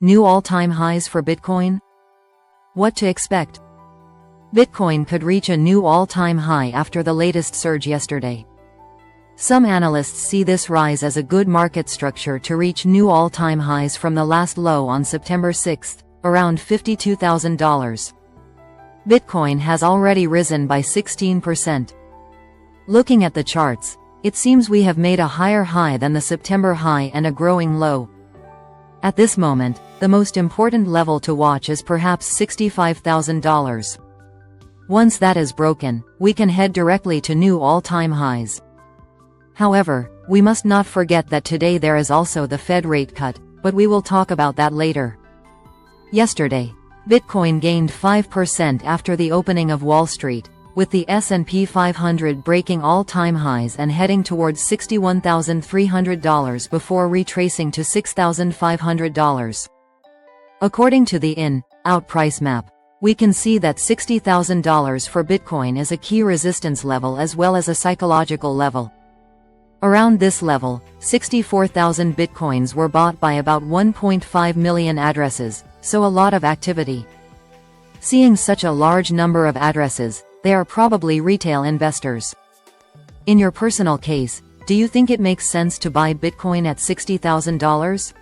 New all-time highs for Bitcoin? What to expect? Bitcoin could reach a new all-time high after the latest surge yesterday. Some analysts see this rise as a good market structure to reach new all-time highs from the last low on September 6, around $52,000. Bitcoin has already risen by 16%. Looking at the charts, it seems we have made a higher high than the September high and a growing low. At this moment, the most important level to watch is perhaps $65,000. Once that is broken, we can head directly to new all-time highs. However, we must not forget that today there is also the Fed rate cut, but we will talk about that later. Yesterday, Bitcoin gained 5% after the opening of Wall Street, with the S&P 500 breaking all-time highs and heading towards $61,300 before retracing to $6,500. According to the in-out price map, we can see that $60,000 for Bitcoin is a key resistance level as well as a psychological level. Around this level, 64,000 Bitcoins were bought by about 1.5 million addresses, so a lot of activity. Seeing such a large number of addresses, they are probably retail investors. In your personal case, do you think it makes sense to buy Bitcoin at $60,000?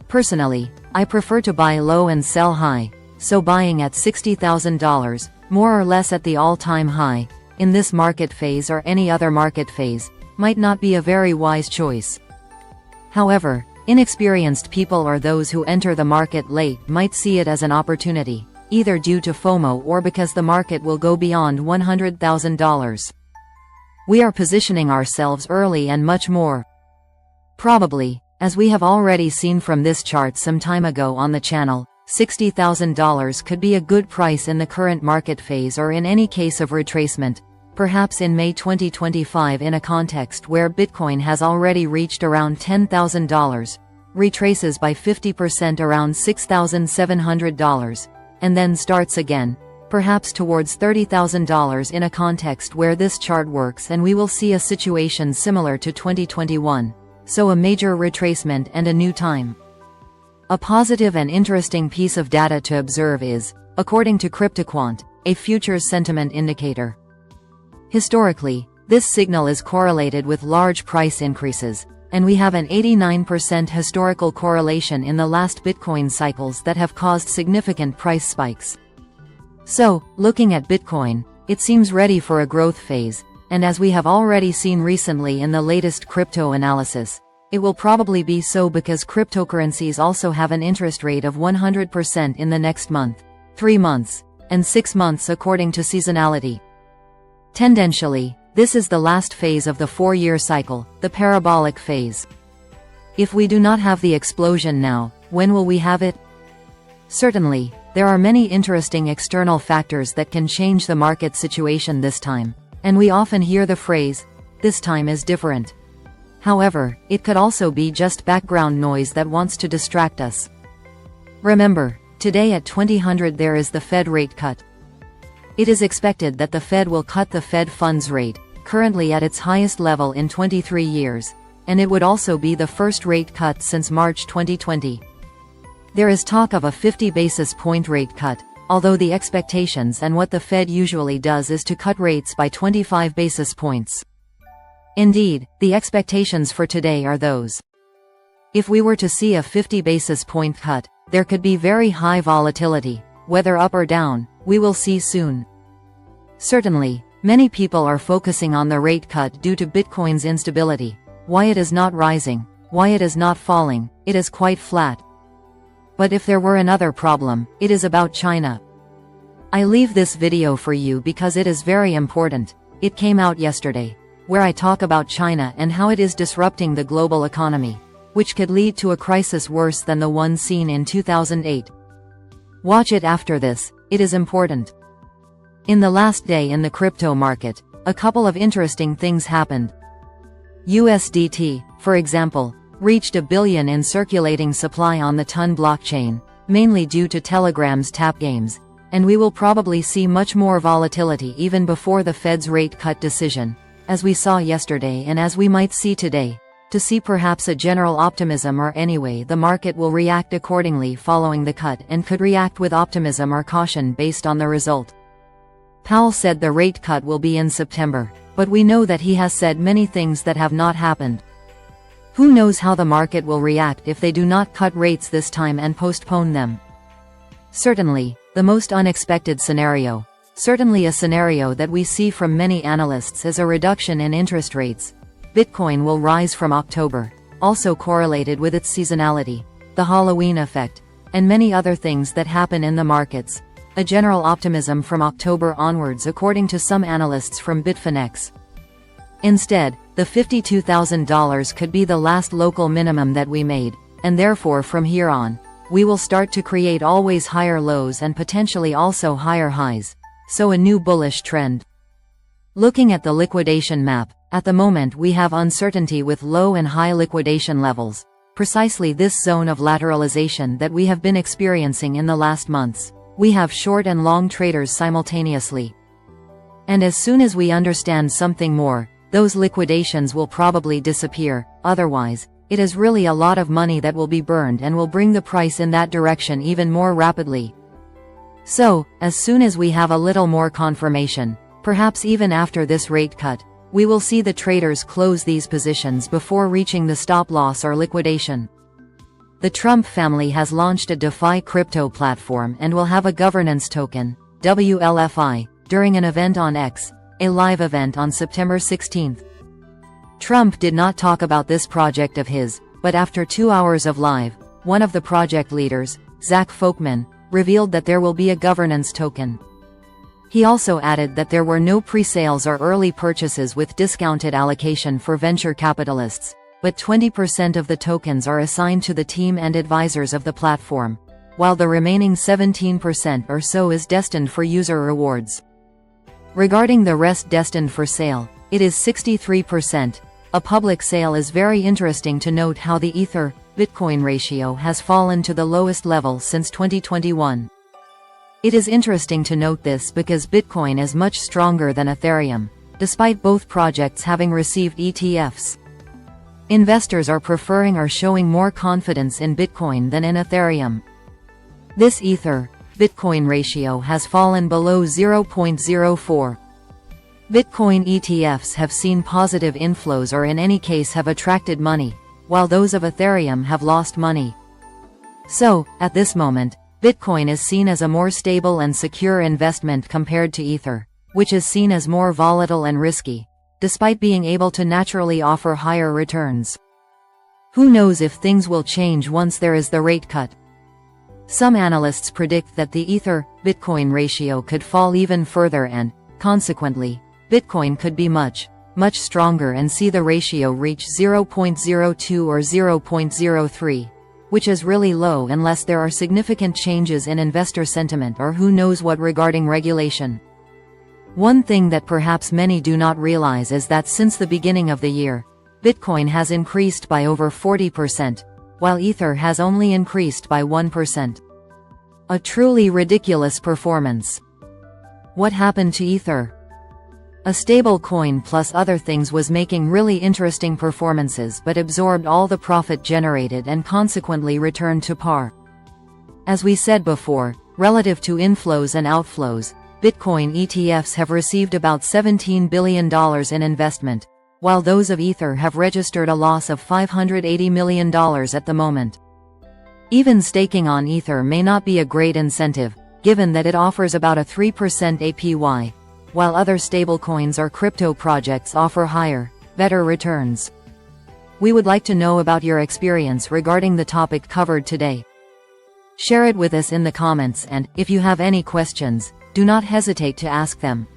Personally, I prefer to buy low and sell high, so buying at $60,000, more or less at the all-time high, in this market phase or any other market phase, might not be a very wise choice. However, inexperienced people or those who enter the market late might see it as an opportunity, either due to FOMO or because the market will go beyond $100,000. We are positioning ourselves early and much more. Probably, as we have already seen from this chart some time ago on the channel, $60,000 could be a good price in the current market phase or in any case of retracement, perhaps in May 2025 in a context where Bitcoin has already reached around $10,000, retraces by 50% around $6,700, and then starts again, perhaps towards $30,000 in a context where this chart works, and we will see a situation similar to 2021, so a major retracement and a new time. A positive and interesting piece of data to observe is, according to CryptoQuant, a futures sentiment indicator. Historically, this signal is correlated with large price increases, and we have an 89% historical correlation in the last Bitcoin cycles that have caused significant price spikes. So, looking at Bitcoin, it seems ready for a growth phase, and as we have already seen recently in the latest crypto analysis, it will probably be so because cryptocurrencies also have an interest rate of 100% in the next month, 3 months, and 6 months according to seasonality. Tendentially, this is the last phase of the 4-year cycle, the parabolic phase. If we do not have the explosion now, when will we have it? Certainly, there are many interesting external factors that can change the market situation this time, and we often hear the phrase, "This time is different." However, it could also be just background noise that wants to distract us. Remember, today at 2000 there is the Fed rate cut. It is expected that the Fed will cut the Fed funds rate, currently at its highest level in 23 years, and it would also be the first rate cut since March 2020. There is talk of a 50 basis point rate cut, although the expectations and what the Fed usually does is to cut rates by 25 basis points. Indeed, the expectations for today are those. If we were to see a 50 basis point cut, there could be very high volatility, whether up or down, we will see soon. Certainly, many people are focusing on the rate cut due to Bitcoin's instability, why it is not rising, why it is not falling, it is quite flat. But if there were another problem, it is about China. I leave this video for you because it is very important. It came out yesterday, where I talk about China and how it is disrupting the global economy, which could lead to a crisis worse than the one seen in 2008. Watch it after this, it is important. In the last day in the crypto market, a couple of interesting things happened. USDT, for example, reached 1 billion in circulating supply on the Ton blockchain, mainly due to Telegram's tap games, and we will probably see much more volatility even before the Fed's rate cut decision, as we saw yesterday and as we might see today, to see perhaps a general optimism, or anyway the market will react accordingly following the cut and could react with optimism or caution based on the result. Powell said the rate cut will be in September, but we know that he has said many things that have not happened. Who knows how the market will react if they do not cut rates this time and postpone them? Certainly, the most unexpected scenario, certainly a scenario that we see from many analysts, is a reduction in interest rates. Bitcoin will rise from October, also correlated with its seasonality, the Halloween effect, and many other things that happen in the markets. A general optimism from October onwards according to some analysts from Bitfinex. Instead, the $52,000 could be the last local minimum that we made, and therefore from here on, we will start to create always higher lows and potentially also higher highs. So a new bullish trend. Looking at the liquidation map, at the moment we have uncertainty with low and high liquidation levels, precisely this zone of lateralization that we have been experiencing in the last months. We have short and long traders simultaneously. And as soon as we understand something more, those liquidations will probably disappear. Otherwise, it is really a lot of money that will be burned and will bring the price in that direction even more rapidly. So, as soon as we have a little more confirmation, perhaps even after this rate cut, we will see the traders close these positions before reaching the stop loss or liquidation. The Trump family has launched a DeFi crypto platform and will have a governance token, WLFI, during an event on X, a live event on September 16. Trump did not talk about this project of his, but after 2 hours of live, one of the project leaders, Zach Folkman, revealed that there will be a governance token. He also added that there were no pre-sales or early purchases with discounted allocation for venture capitalists, but 20% of the tokens are assigned to the team and advisors of the platform, while the remaining 17% or so is destined for user rewards. Regarding the rest destined for sale, it is 63%. A public sale is very interesting to note how the Ether-Bitcoin ratio has fallen to the lowest level since 2021. It is interesting to note this because Bitcoin is much stronger than Ethereum, despite both projects having received ETFs. Investors are preferring or showing more confidence in Bitcoin than in Ethereum. This Ether-Bitcoin ratio has fallen below 0.04. Bitcoin ETFs have seen positive inflows or in any case have attracted money, while those of Ethereum have lost money. So, at this moment, Bitcoin is seen as a more stable and secure investment compared to Ether, which is seen as more volatile and risky, despite being able to naturally offer higher returns. Who knows if things will change once there is the rate cut? Some analysts predict that the Ether-Bitcoin ratio could fall even further and, consequently, Bitcoin could be much stronger and see the ratio reach 0.02 or 0.03, which is really low unless there are significant changes in investor sentiment or who knows what regarding regulation. One thing that perhaps many do not realize is that since the beginning of the year, Bitcoin has increased by over 40%, while Ether has only increased by 1%. A truly ridiculous performance. What happened to Ether? A stable coin plus other things was making really interesting performances but absorbed all the profit generated and consequently returned to par. As we said before, relative to inflows and outflows, Bitcoin ETFs have received about $17 billion in investment, while those of Ether have registered a loss of $580 million at the moment. Even staking on Ether may not be a great incentive, given that it offers about a 3% APY, while other stablecoins or crypto projects offer higher, better returns. We would like to know about your experience regarding the topic covered today. Share it with us in the comments and, if you have any questions, do not hesitate to ask them.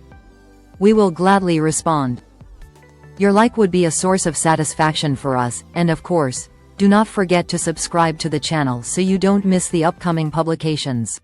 We will gladly respond. Your like would be a source of satisfaction for us, and of course, do not forget to subscribe to the channel so you don't miss the upcoming publications.